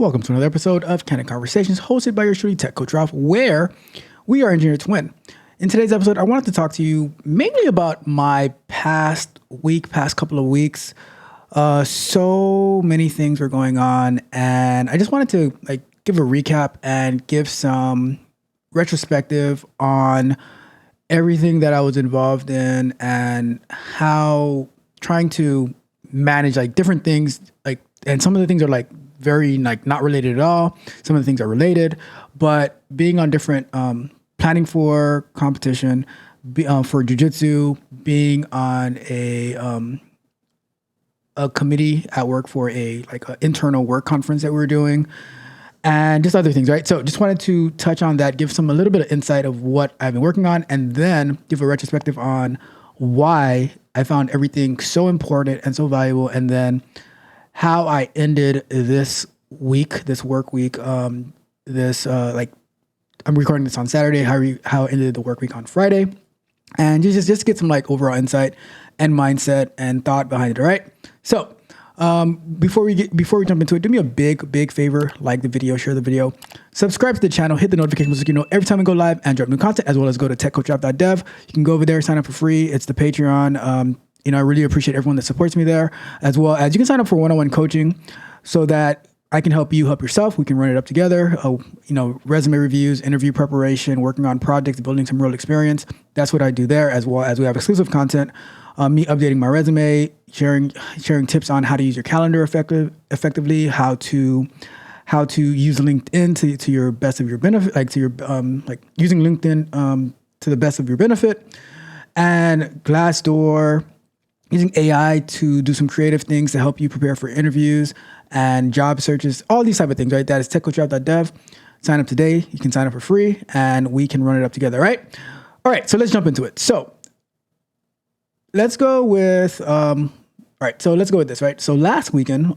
Welcome to another episode of Candid Conversations, hosted by your truly tech coach Ralph, where we are engineered to win. In today's episode, I wanted to talk to you mainly about my past couple of weeks. So many things were going on, and I just wanted to give a recap and give some retrospective on everything that I was involved in and how trying to manage different things, and some of the things are very not related at all. Some of the things are related, but being on different, planning for competition, for jiu-jitsu, being on a committee at work for a internal work conference that we were doing, and just other things, right? So just wanted to touch on that, give a little bit of insight of what I've been working on, and then give a retrospective on why I found everything so important and so valuable, and then how I ended this work week. I'm recording this on Saturday, how I ended the work week on Friday, and just get some overall insight and mindset and thought behind it. All right. So before we jump into it, do me a big favor: like the video, share the video, subscribe to the channel, hit the notification so you know every time we go live and drop new content, as well as go to techcoachralph.dev. You can go over there, sign up for free. It's the Patreon. I really appreciate everyone that supports me there, as well as you can sign up for one-on-one coaching so that I can help you help yourself. We can run it up together. Resume reviews, interview preparation, working on projects, building some real experience. That's what I do there, as well as we have exclusive content, me updating my resume, sharing tips on how to use your calendar effectively, how to use LinkedIn to your best of your benefit, using LinkedIn to the best of your benefit, and Glassdoor, using AI to do some creative things to help you prepare for interviews and job searches, all these type of things, right? That is techcoachralph.dev. Sign up today. You can sign up for free and we can run it up together, right? All right, so let's jump into it. So let's go with, this, right? So last weekend,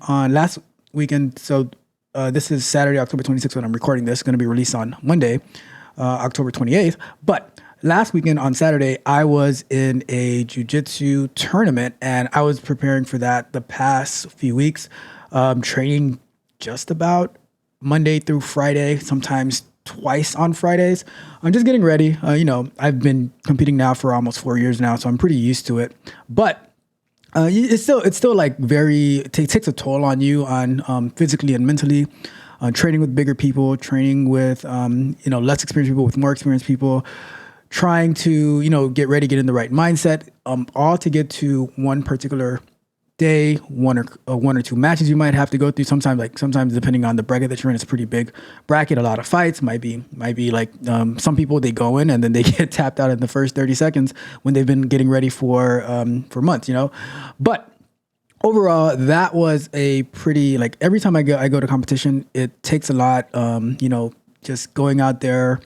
this is Saturday, October 26th when I'm recording this, going to be released on Monday, October 28th. But last weekend on Saturday, I was in a jiu-jitsu tournament and I was preparing for that the past few weeks, training just about Monday through Friday, sometimes twice on Fridays. I'm just getting ready. I've been competing now for almost 4 years now, so I'm pretty used to it. But it's still it takes a toll on you on physically and mentally. Training with bigger people, training with less experienced people, with more experienced people. Trying to, get ready, get in the right mindset, all to get to one particular day, one or two matches you might have to go through. Sometimes depending on the bracket that you're in, it's a pretty big bracket. A lot of fights might be some people, they go in and then they get tapped out in the first 30 seconds when they've been getting ready for months, But overall, that was a pretty, every time I go to competition, it takes a lot, just going out there,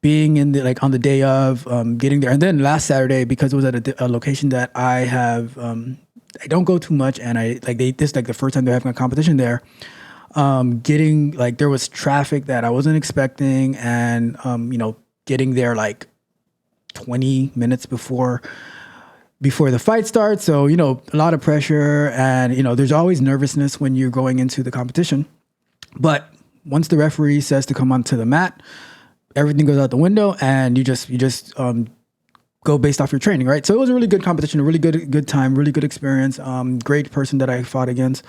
being in the on the day of, getting there. And then last Saturday, because it was at a location that I have, I don't go too much, and this the first time they're having a competition there, getting there was traffic that I wasn't expecting, and getting there 20 minutes before the fight starts. So, a lot of pressure, and there's always nervousness when you're going into the competition. But once the referee says to come onto the mat, everything goes out the window, and you just go based off your training, right? So it was a really good competition, a really good time, really good experience. Great person that I fought against,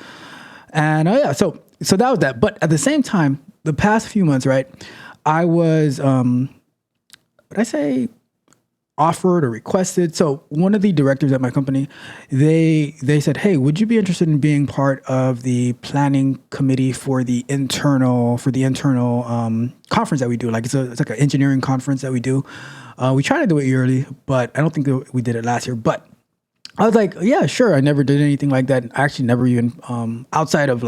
and so that was that. But at the same time, the past few months, right, I was offered or requested. So one of the directors at my company, they said, "Hey, would you be interested in being part of the planning committee for the internal conference that we do? It's like an engineering conference that we do. We try to do it yearly, but I don't think we did it last year. But I was like, yeah, sure. I never did anything like that. I actually never even outside of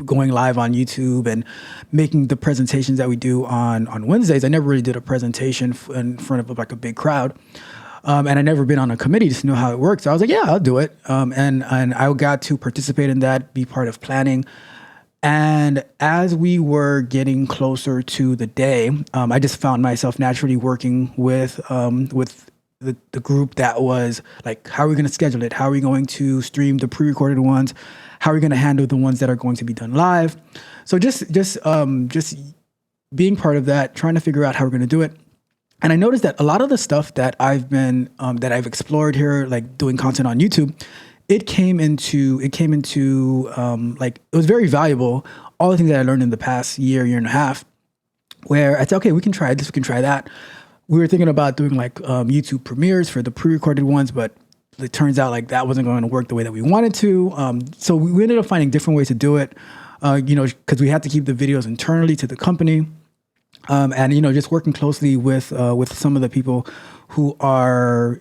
going live on YouTube and making the presentations that we do on Wednesdays. I never really did a presentation in front of a big crowd. And I never been on a committee just to know how it works. So I was like, yeah, I'll do it. And I got to participate in that, be part of planning. And as we were getting closer to the day, I just found myself naturally working with the group that was like, how are we going to schedule it? How are we going to stream the pre-recorded ones? How are we going to handle the ones that are going to be done live? So just being part of that, trying to figure out how we're going to do it. And I noticed that a lot of the stuff that I've been that I've explored here, like doing content on YouTube, it came into like, it was very valuable. All the things that I learned in the past year and a half, where I said, okay, we can try this, we can try that. We were thinking about doing like YouTube premieres for the pre-recorded ones, but it turns out like that wasn't going to work the way that we wanted to. So we ended up finding different ways to do it, because we had to keep the videos internally to the company. And, just working closely with some of the people who are,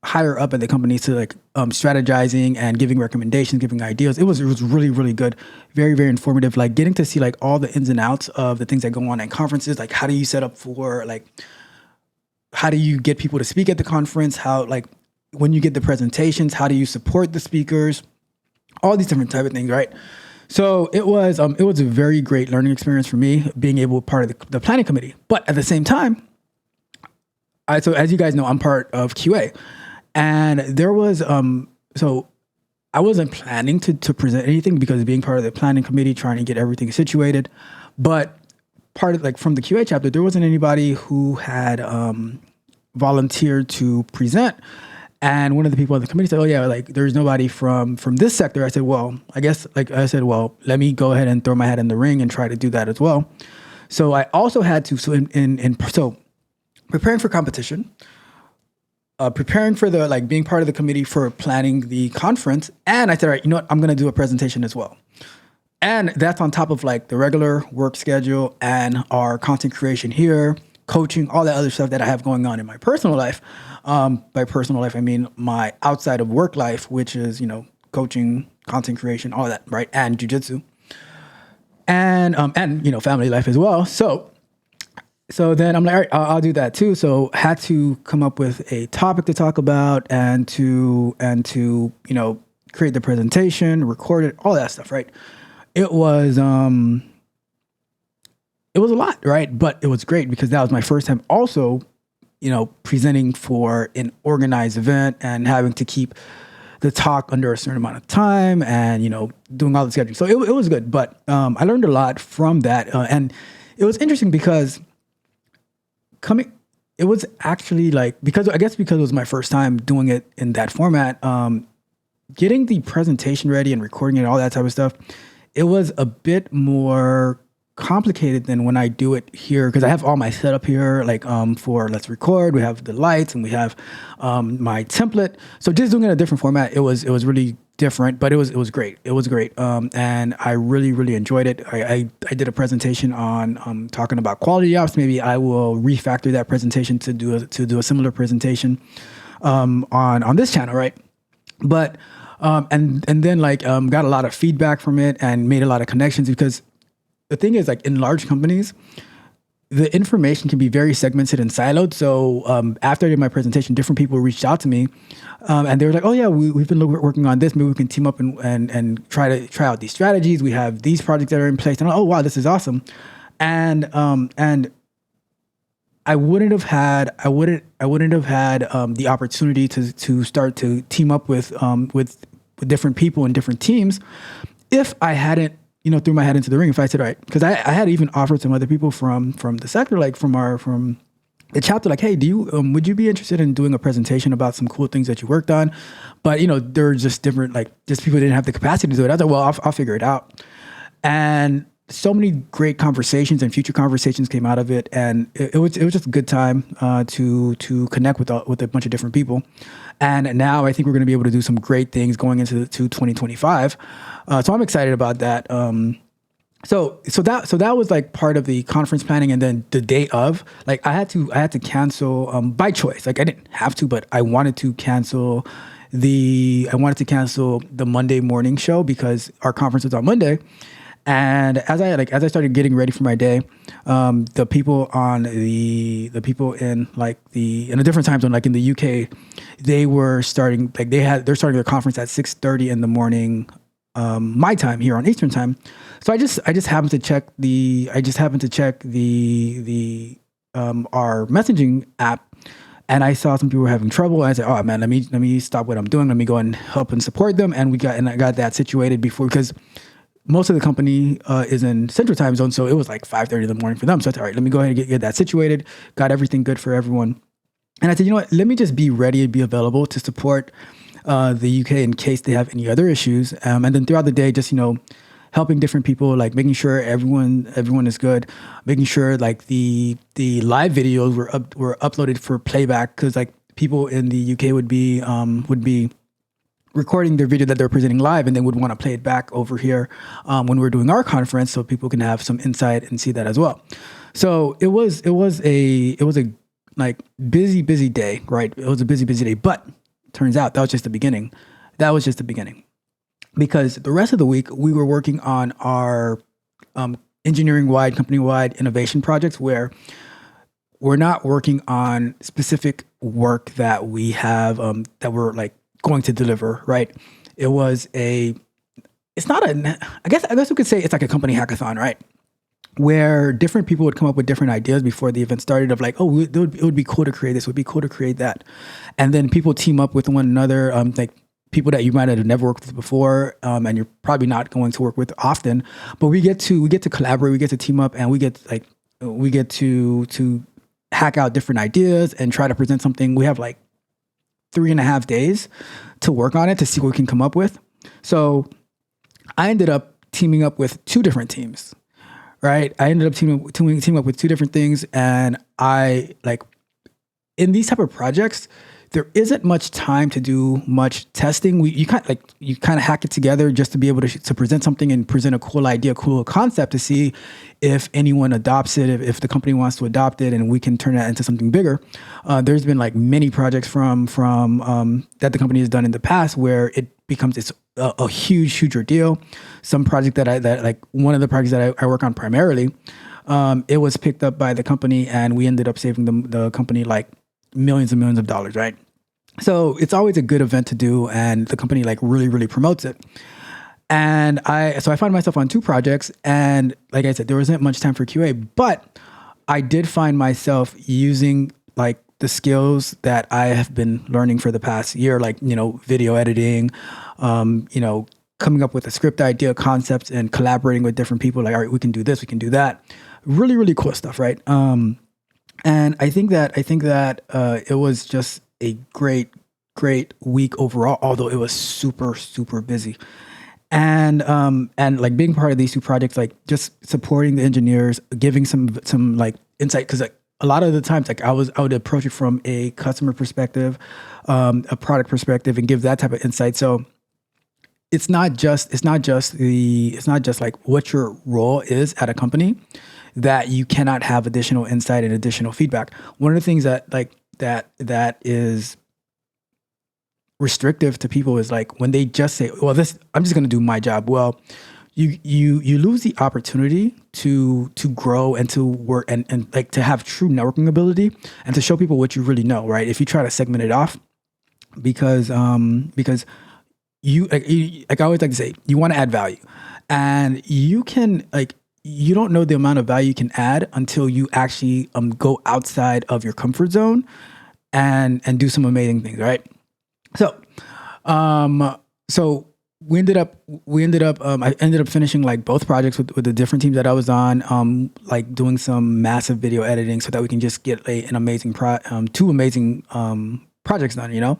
higher up at the company to like strategizing and giving recommendations, giving ideas. It was really, really good. Very, very informative. Like getting to see like all the ins and outs of the things that go on at conferences. Like how do you set up for like, how do you get people to speak at the conference? How, like, when you get the presentations, how do you support the speakers? All these different type of things, right? So it was a very great learning experience for me, being able to be part of the planning committee. But at the same time, so as you guys know, I'm part of QA, and there was so I wasn't planning to present anything because being part of the planning committee, trying to get everything situated. But part of like from the QA chapter, there wasn't anybody who had volunteered to present. And one of the people on the committee said, oh yeah, like there's nobody from this sector. I said, well, let me go ahead and throw my hat in the ring and try to do that as well. So I also had to, so preparing for competition, preparing for the, like being part of the committee for planning the conference. And I said, all right, you know what, I'm going to do a presentation as well. And that's on top of like the regular work schedule and our content creation here, coaching, all that other stuff that I have going on in my personal life. By personal life, I mean my outside of work life, which is, coaching, content creation, all that, right? And jiu-jitsu. And family life as well. So then I'm like, all right, I'll do that too. So had to come up with a topic to talk about and to create the presentation, record it, all that stuff, right? It was a lot, right? But it was great because that was my first time also, presenting for an organized event and having to keep the talk under a certain amount of time and, doing all the scheduling. So it was good, but I learned a lot from that. And it was interesting because it was actually like, because it was my first time doing it in that format, getting the presentation ready and recording it, all that type of stuff, it was a bit more complicated than when I do it here, because I have all my setup here, like for let's record, we have the lights and we have my template. So just doing it in a different format, it was really different, but it was great. It was great, and I really, really enjoyed it. I did a presentation on talking about quality ops. Maybe I will refactor that presentation to do a similar presentation on this channel, right? But and then like got a lot of feedback from it and made a lot of connections, because the thing is, like in large companies, the information can be very segmented and siloed. So after I did my presentation, different people reached out to me, and they were like, "Oh yeah, we've been working on this. Maybe we can team up and try out these strategies. We have these projects that are in place." And oh wow, this is awesome. And I wouldn't have had the opportunity to start to team up with different people and different teams if I hadn't threw my head into the ring. If I said, all right, because I had even offered some other people from the sector, like from the chapter, like, hey, would you be interested in doing a presentation about some cool things that you worked on? But they're just different, like just people didn't have the capacity to do it. I was like, well, I'll figure it out. And so many great conversations and future conversations came out of it, and it was just a good time to connect with a bunch of different people. And now I think we're going to be able to do some great things going into 2025. So I'm excited about that. So that was like part of the conference planning, and then the day of, like I had to cancel by choice. Like I didn't have to, but I wanted to cancel the Monday morning show because our conference was on Monday. And as I started getting ready for my day, the people in a different time zone, like in the UK, they're starting their conference at 6:30 in the morning, my time here on Eastern time. So I just happened to check our messaging app, And I saw some people were having trouble. And I said, oh man, let me stop what I'm doing. Let me go and help and support them. And I got that situated before, because most of the company is in Central Time Zone. So it was like 5:30 in the morning for them. So I thought, all right, let me go ahead and get that situated. Got everything good for everyone. And I said, you know what, let me just be ready and be available to support the UK in case they have any other issues. And then throughout the day, just, helping different people, like making sure everyone is good, making sure like the live videos were uploaded for playback, because like people in the UK would be recording their video that they're presenting live, and they would want to play it back over here when we're doing our conference, so people can have some insight and see that as well. So it was a like busy day, right? It was a busy day, but turns out that was just the beginning. Because the rest of the week, we were working on our engineering-wide, company-wide innovation projects, where we're not working on specific work that we have that we're like going to deliver, right? I guess we could say it's like a company hackathon, right? Where different people would come up with different ideas before the event started, of like, oh, it would be cool to create this, it would be cool to create that. And then people team up with one another, like people that you might have never worked with before, and you're probably not going to work with often, but we get to collaborate, we get to team up, and we get to hack out different ideas and try to present something. We have like 3.5 days to work on it to see what we can come up with. So I ended up teaming up with 2 different teams, right? I ended up teaming up with 2 different things, and I like in these type of projects, there isn't much time to do much testing. You kind of hack it together just to be able to present something and present a cool idea, cool concept, to see if anyone adopts it, if the company wants to adopt it, and we can turn that into something bigger. There's been like many projects from that the company has done in the past where it becomes a huge deal. Some project that like one of the projects that I work on primarily, it was picked up by the company, and we ended up saving the company like millions and millions of dollars, right? So it's always a good event to do, and the company like really promotes it. And I found myself on 2 projects, and like I said, there wasn't much time for QA, but I did find myself using like the skills that I have been learning for the past year, like, video editing, coming up with a script idea, concepts, and collaborating with different people. Like, all right, we can do this, we can do that. Really cool stuff, right? And I think that it was just a great week overall, although it was super busy. And like being part of these 2 projects, like just supporting the engineers, giving some like insight, because like a lot of the times, like I would approach it from a customer perspective, a product perspective, and give that type of insight. So it's not just like what your role is at a company, that you cannot have additional insight and additional feedback. One of the things that is restrictive to people is like when they just say, well, I'm just going to do my job. Well, you lose the opportunity to grow and to work and like to have true networking ability and to show people what you really know, right? If you try to segment it off, because you like I always like to say, you want to add value, and you can like, you don't know the amount of value you can add until you actually go outside of your comfort zone and do some amazing things, right? So I ended up finishing like both projects with the different teams that I was on, like doing some massive video editing so that we can just get an amazing 2 amazing projects done, in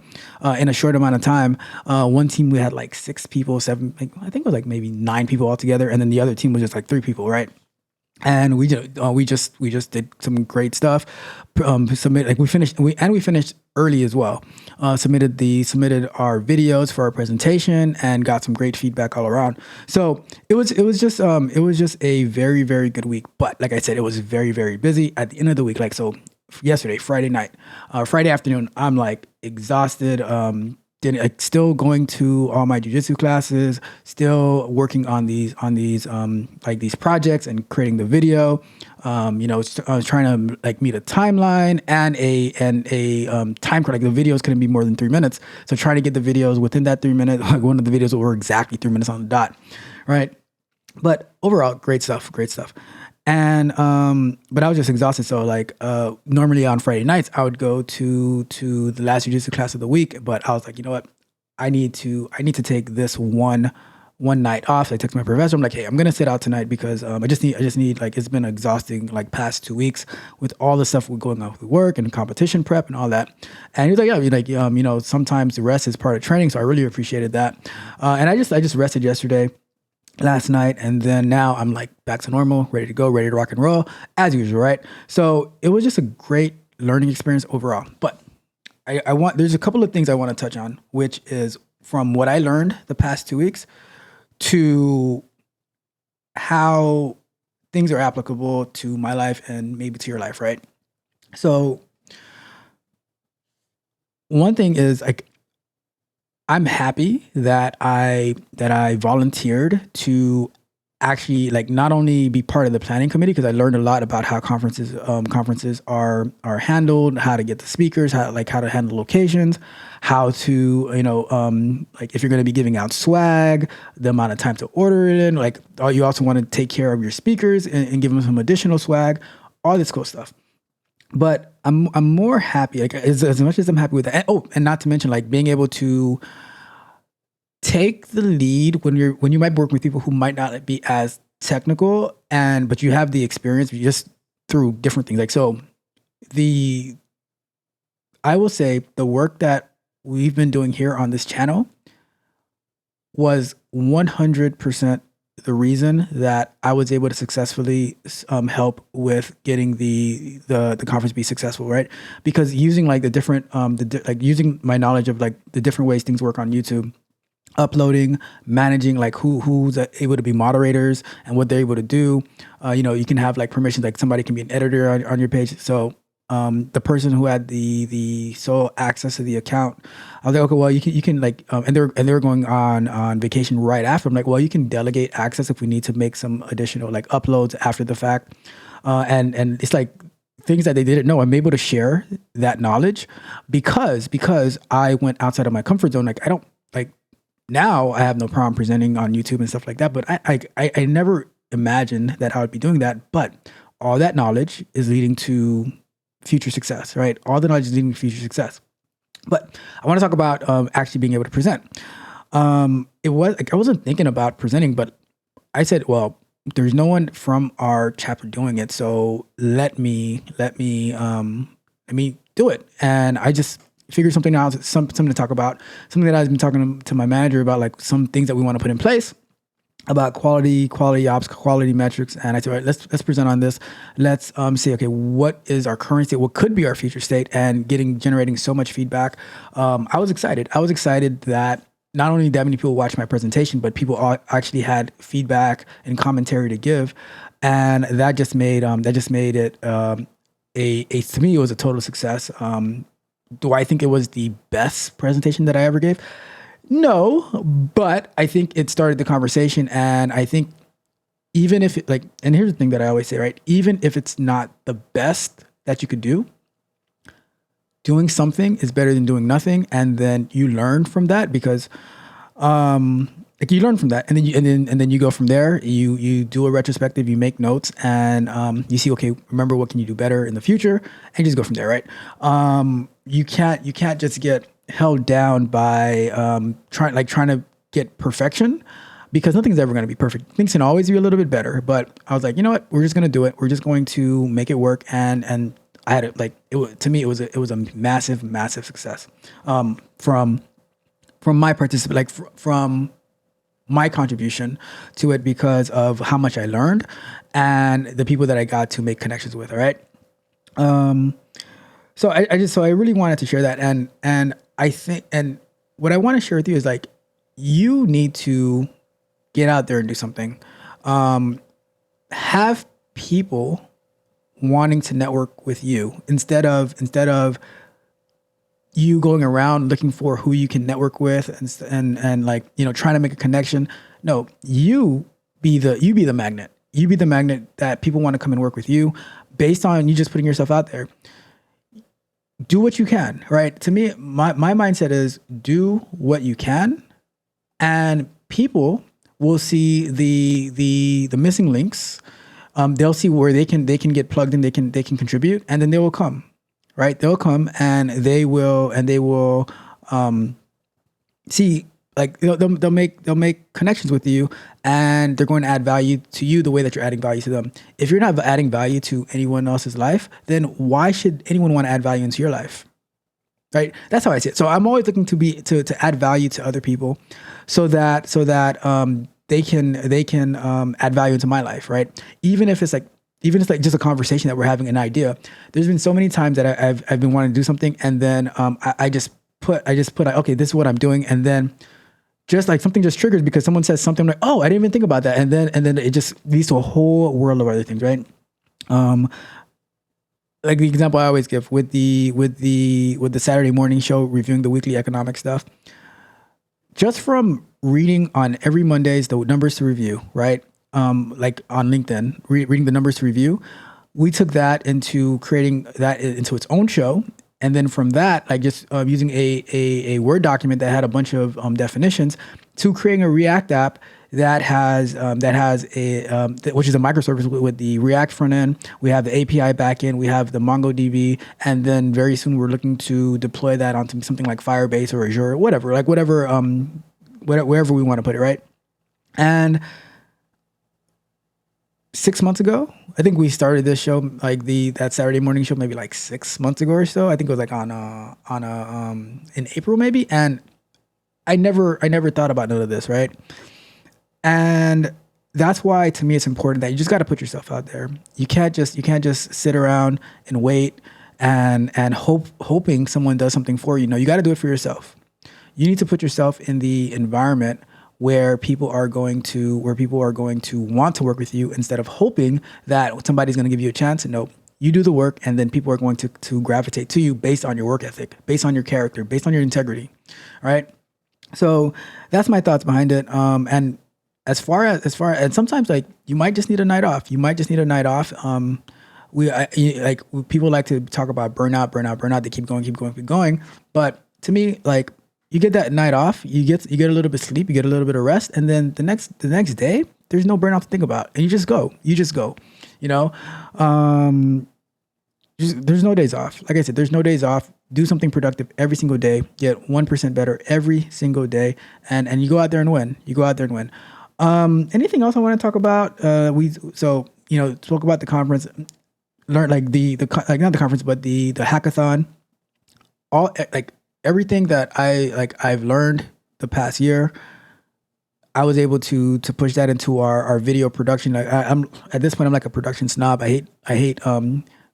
a short amount of time. One team, we had like 6 people, 7, like, I think it was like maybe 9 people altogether. And then the other team was just like 3 people, right? And we just did some great stuff. We finished early as well. Submitted our videos for our presentation and got some great feedback all around. So it was just a very, very good week. But like I said, it was very, very busy at the end of the week. Like, so yesterday, Friday afternoon, I'm like exhausted. Still going to all my jiu-jitsu classes, still working on these projects and creating the video. I was trying to like meet a timeline and a time code. Like the video is going to be more than 3 minutes, so trying to get the videos within that 3 minutes. Like one of the videos were exactly 3 minutes on the dot, right? But overall, great stuff. And but I was just exhausted. So like normally on Friday nights I would go to the last jiu-jitsu class of the week, but I was like, you know what? I need to take this one night off. So I text my professor. I'm like, hey, I'm gonna sit out tonight because I just need like, it's been exhausting like past 2 weeks with all the stuff we're going on with work and competition prep and all that. And he was like, yeah, you're like you know, sometimes the rest is part of training. So I really appreciated that. And I just rested yesterday, last night, and then now I'm like back to normal, ready to go, ready to rock and roll as usual, right? So it was just a great learning experience overall. But there's a couple of things I want to touch on, which is from what I learned the past 2 weeks to how things are applicable to my life and maybe to your life, right? So one thing is like, I'm happy that I volunteered to actually like not only be part of the planning committee, because I learned a lot about how conferences are handled, how to get the speakers, how to handle locations, how to like if you're going to be giving out swag, the amount of time to order it in, like you also want to take care of your speakers and give them some additional swag, all this cool stuff. But I'm more happy, like as much as I'm happy with that. And not to mention like being able to take the lead when you might work with people who might not be as technical, but you have the experience just through different things. Like so, I will say the work that we've been doing here on this channel was 100% the reason that I was able to successfully help with getting the conference be successful, right? Because using like the different using my knowledge of like the different ways things work on YouTube, uploading, managing like who's able to be moderators and what they're able to do. You can have like permissions, like somebody can be an editor on your page. So the person who had the sole access to the account, I was like, okay, well, you can like, and they're going on vacation right after. I'm like, well, you can delegate access if we need to make some additional like uploads after the fact. And it's like things that they didn't know. I'm able to share that knowledge because I went outside of my comfort zone. Like I don't like, now I have no problem presenting on YouTube and stuff like that. But I never imagined that I would be doing that. But all that knowledge is leading to future success, right? All the knowledge is leading to future success. But I want to talk about actually being able to present. It was like I wasn't thinking about presenting, but I said, well, there's no one from our chapter doing it, so let me do it. And I just figured something out, something to talk about, something that I've been talking to my manager about, like some things that we want to put in place about quality ops, quality metrics. And I said, all right, let's present on this. Let's say, okay, what is our current state? What could be our future state? And generating so much feedback. I was excited. I was excited that not only that many people watched my presentation, but people actually had feedback and commentary to give. And that just made it to me, it was a total success. Do I think it was the best presentation that I ever gave? No, but I think it started the conversation. And I think even if it, like, and here's the thing that I always say, right? Even if it's not the best that you could do, doing something is better than doing nothing. And then you learn from that because, like you learn from that, and then you go from there. You do a retrospective, you make notes, and you see, okay, remember what can you do better in the future, and just go from there, right? You can't just get held down by trying to get perfection, because nothing's ever going to be perfect. Things can always be a little bit better. But I was like, you know what? We're just going to do it. We're just going to make it work. And I had it like to me, it was a massive success from my from my contribution to it, because of how much I learned and the people that I got to make connections with. All right. So I really wanted to share that. And I think, and what I want to share with you is like, you need to get out there and do something. Have people wanting to network with you instead of you going around looking for who you can network with and like, trying to make a connection. No, you be the magnet. You be the magnet that people want to come and work with you based on you just putting yourself out there. Do what you can, right? To me, my mindset is do what you can, and people will see the missing links they'll see where they can get plugged in, they can contribute, and then they will come, right? They'll come and they will see, like they'll make connections with you, and they're going to add value to you the way that you're adding value to them. If you're not adding value to anyone else's life, then why should anyone want to add value into your life? Right? That's how I see it. So I'm always looking to add value to other people, so that they can add value into my life, right? Even if it's like just a conversation that we're having, an idea. There's been so many times that I've been wanting to do something, and then I just put like, okay, this is what I'm doing, and then just like something just triggers because someone says something like, oh, I didn't even think about that, and then it just leads to a whole world of other things, right? Like the example I always give with the Saturday morning show reviewing the weekly economic stuff, just from reading on every Mondays the numbers to review, right? Like on LinkedIn, reading the numbers to review, we took that into creating that into its own show. And then from that, like just using a Word document that had a bunch of definitions, to creating a React app that has which is a microservice with the React front end. We have the API backend. We have the MongoDB, and then very soon we're looking to deploy that onto something like Firebase or Azure, or whatever wherever we want to put it, right? And 6 months ago, I think we started this show, like that Saturday morning show, maybe like 6 months ago or so. I think it was like in April maybe, and I never thought about none of this, right? And that's why, to me, it's important that you just got to put yourself out there. You can't just sit around and wait and hoping someone does something for you. No, you got to do it for yourself. You need to put yourself in the environment where people are going to want to work with you, instead of hoping that somebody's going to give you a chance. No, you do the work, and then people are going to gravitate to you based on your work ethic, based on your character, based on your integrity. All right. So that's my thoughts behind it. And as far as sometimes, like, you might just need a night off. People like to talk about burnout. They keep going. But to me, like, you get that night off, you get a little bit of sleep, you get a little bit of rest, and then the next day, there's no burnout to think about, and you just go. You know, there's no days off. Like I said, there's no days off. Do something productive every single day. Get 1% better every single day, and you go out there and win. Anything else I want to talk about? Spoke about the conference, learned like not the conference, but the hackathon. All like everything that I've learned the past year, I was able to push that into our video production. I'm at this point, I'm like a production snob. I hate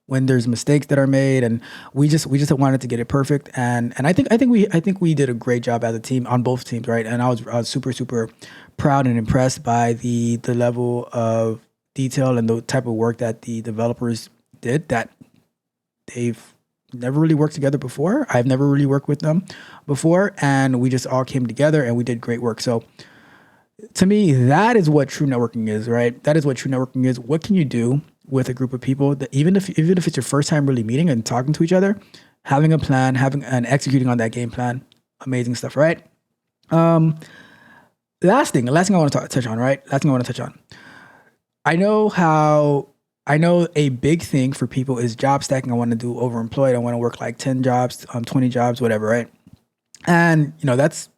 when there's mistakes that are made, and we just wanted to get it perfect. And I think we did a great job as a team on both teams, right? And I was super proud and impressed by the level of detail and the type of work that the developers did, that they've never really worked together before. I've never really worked with them before, and we just all came together and we did great work. So to me, that is what true networking is, right? That is what true networking is. What can you do with a group of people that even if it's your first time really meeting and talking to each other, having a plan, and executing on that game plan, amazing stuff, right? Last thing I want to touch on, right? I know a big thing for people is job stacking. I want to do overemployed. I want to work like 10 jobs, 20 jobs, whatever, right? And that's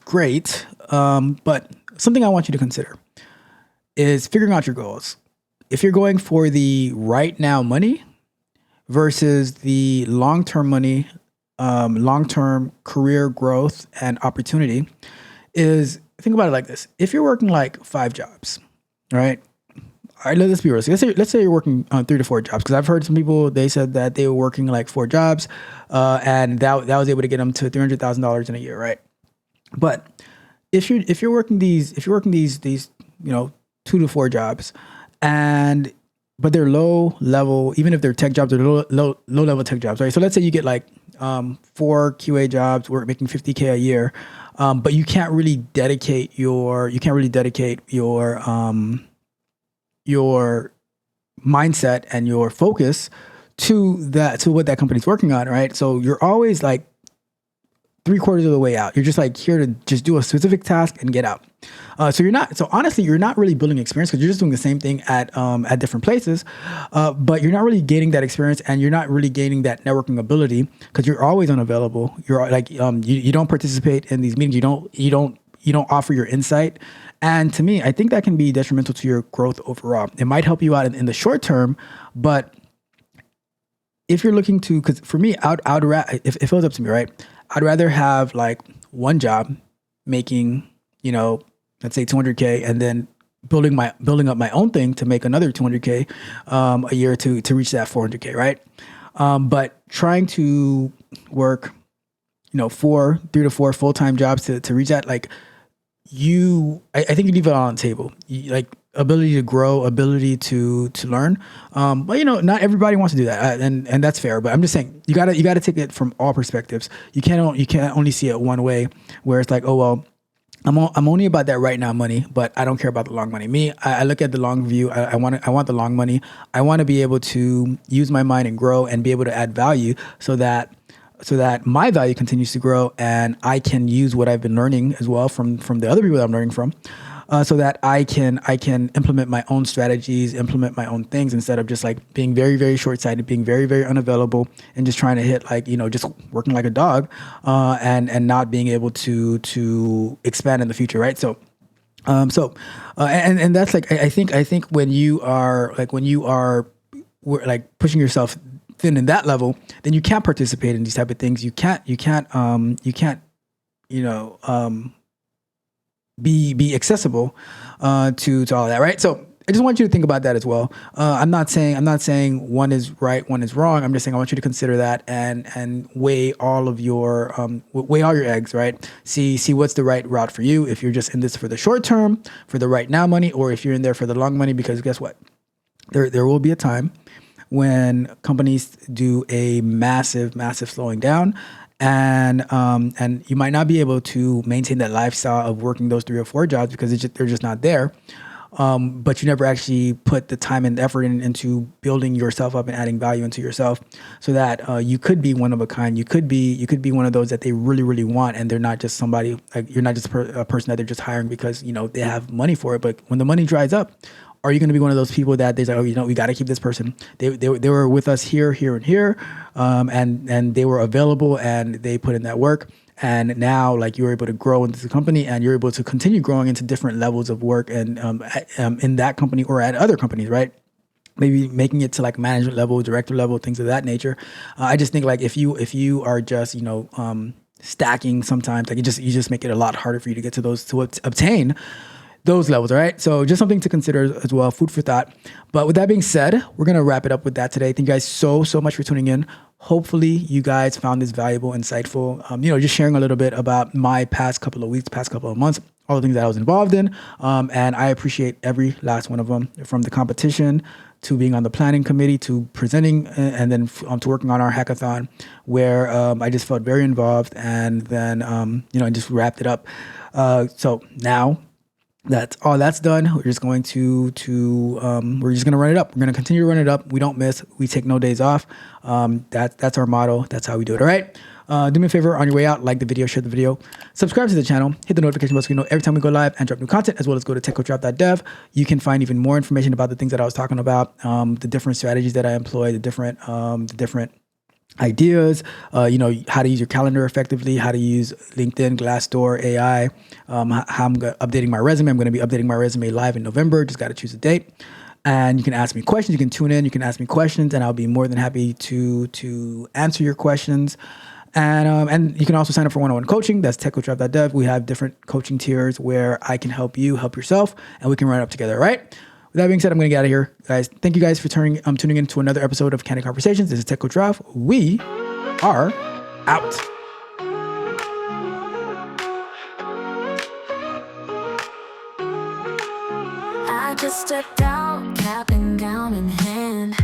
great. But something I want you to consider is figuring out your goals. If you're going for the right now money versus the long-term money, long-term career growth and opportunity, is think about it like this. If you're working like 5 jobs, right? All right, let's be realistic. Let's say you're working on 3 to 4 jobs, because I've heard some people, they said that they were working like 4 jobs, and that was able to get them to $300,000 in a year, right? But if you're working these 2 to 4 jobs, but they're low level, even if they're tech jobs, they're low level tech jobs, right? So let's say you get like 4 QA jobs, we're making $50K a year, but you can't really dedicate your mindset and your focus to what that company's working on, right? So you're always like 3/4 of the way out. You're just like here to just do a specific task and get out. So honestly, you're not really building experience because you're just doing the same thing at different places, but you're not really gaining that experience and you're not really gaining that networking ability because you're always unavailable. You're like you don't participate in these meetings. You don't offer your insight. And to me, I think that can be detrimental to your growth overall. It might help you out in the short term, but if you're looking to, because for me, if it was up to me, right, I'd rather have like one job making, let's say 200K, and then building up my own thing to make another 200K a year to reach that 400K, right? But trying to work, 3 to 4 full-time jobs to reach that, like I think you leave it all on the table. Like ability to grow, ability to learn. But not everybody wants to do that, and that's fair. But I'm just saying you gotta take it from all perspectives. You can't only see it one way, where it's like, oh well, I'm only about that right now money, but I don't care about the long money. Me, I look at the long view. I want the long money. I want to be able to use my mind and grow and be able to add value so that my value continues to grow and I can use what I've been learning as well from the other people that I'm learning from, so that I can implement my own strategies, implement my own things instead of just like being very, very short-sighted, being very, very unavailable and just trying to hit like, just working like a dog, and not being able to expand in the future. Right. So, and that's like, I think when you are pushing yourself thin in that level, then you can't participate in these type of things. You can't be accessible to all that, right? So I just want you to think about that as well. I'm not saying one is right, one is wrong. I'm just saying I want you to consider that and weigh all of your weigh all your eggs, right? See what's the right route for you. If you're just in this for the short term, for the right now money, or if you're in there for the long money, because guess what? There will be a time when companies do a massive slowing down, and you might not be able to maintain that lifestyle of working those 3 or 4 jobs because they're just not there. But you never actually put the time and effort into building yourself up and adding value into yourself, so that you could be one of a kind. You could be one of those that they really, really want, and they're not just somebody like you're not just a person that they're just hiring because they have money for it. But when the money dries up, are you going to be one of those people that they're like, we got to keep this person? They were with us here, and here, and they were available and they put in that work. And now, like, you're able to grow into the company and you're able to continue growing into different levels of work and in that company or at other companies, right? Maybe making it to like management level, director level, things of that nature. I just think like if you are just stacking, sometimes like you just make it a lot harder for you to get to those, to obtain those levels. All right. So just something to consider as well, food for thought. But with that being said, we're going to wrap it up with that today. Thank you guys so much for tuning in. Hopefully you guys found this valuable, insightful, just sharing a little bit about my past couple of weeks, past couple of months, all the things that I was involved in. And I appreciate every last one of them, from the competition to being on the planning committee to presenting and then to working on our hackathon, where I just felt very involved, and then, I just wrapped it up. So now, that's all that's done. We're just going to we're just going to run it up. We're going to continue to run it up. We don't miss. We take no days off. That's our motto. That's how we do it. All right. Do me a favor, on your way out, like the video, share the video, subscribe to the channel, hit the notification bell so you know every time we go live and drop new content, as well as go to techcoachrap.dev. You can find even more information about the things that I was talking about, the different strategies that I employ, the different ideas, how to use your calendar effectively, how to use LinkedIn, Glassdoor, AI, how I'm updating my resume. I'm going to be updating my resume live in November. Just got to choose a date. And you can ask me questions. You can tune in. You can ask me questions, and I'll be more than happy to answer your questions. And you can also sign up for one-on-one coaching. That's techcoachrap.dev. We have different coaching tiers where I can help you help yourself, and we can run it up together. All right. With that being said, I'm going to get out of here, guys. Thank you guys for tuning in to another episode of Candid Conversations. This is Tech Coach Ralph. We are out. I just stepped out, cap and gown in hand.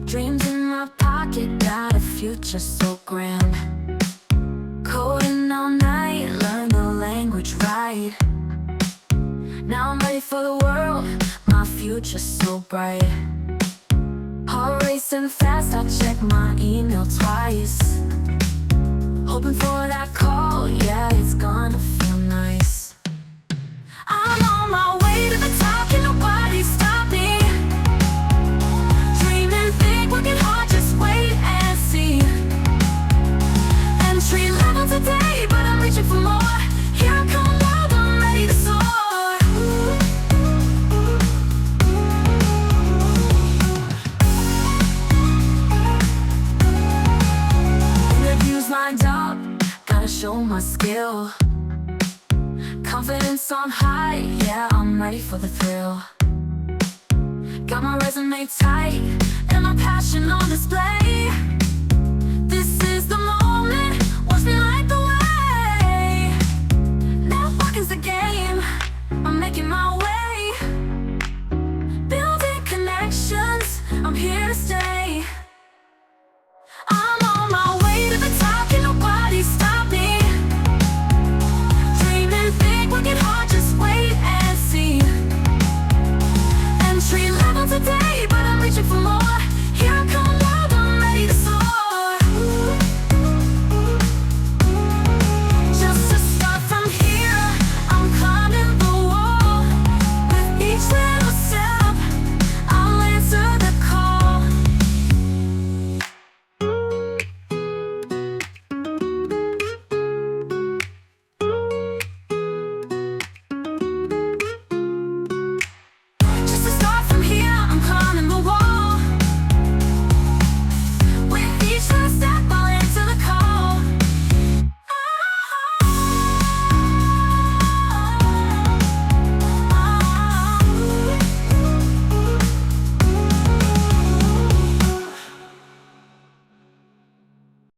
Dreams in my pocket, got a future so grand. Coding all night, learn the language right. Now I'm ready for the world, my future's so bright. Heart racing fast, I check my email twice. hoping for that call, yeah, it's gonna feel nice. I'm on my way to the top, can nobody stop me? Dreaming big, working hard, just wait and see. Entry level today, but I'm reaching for more. Here I come, world, I'm ready to soar. Interviews lined up, gotta show my skill. Confidence on high, yeah, I'm ready for the thrill. Got my resume tight, and my passion on display. This is the moment, watch me light the way. Networking's the game, I'm making my way.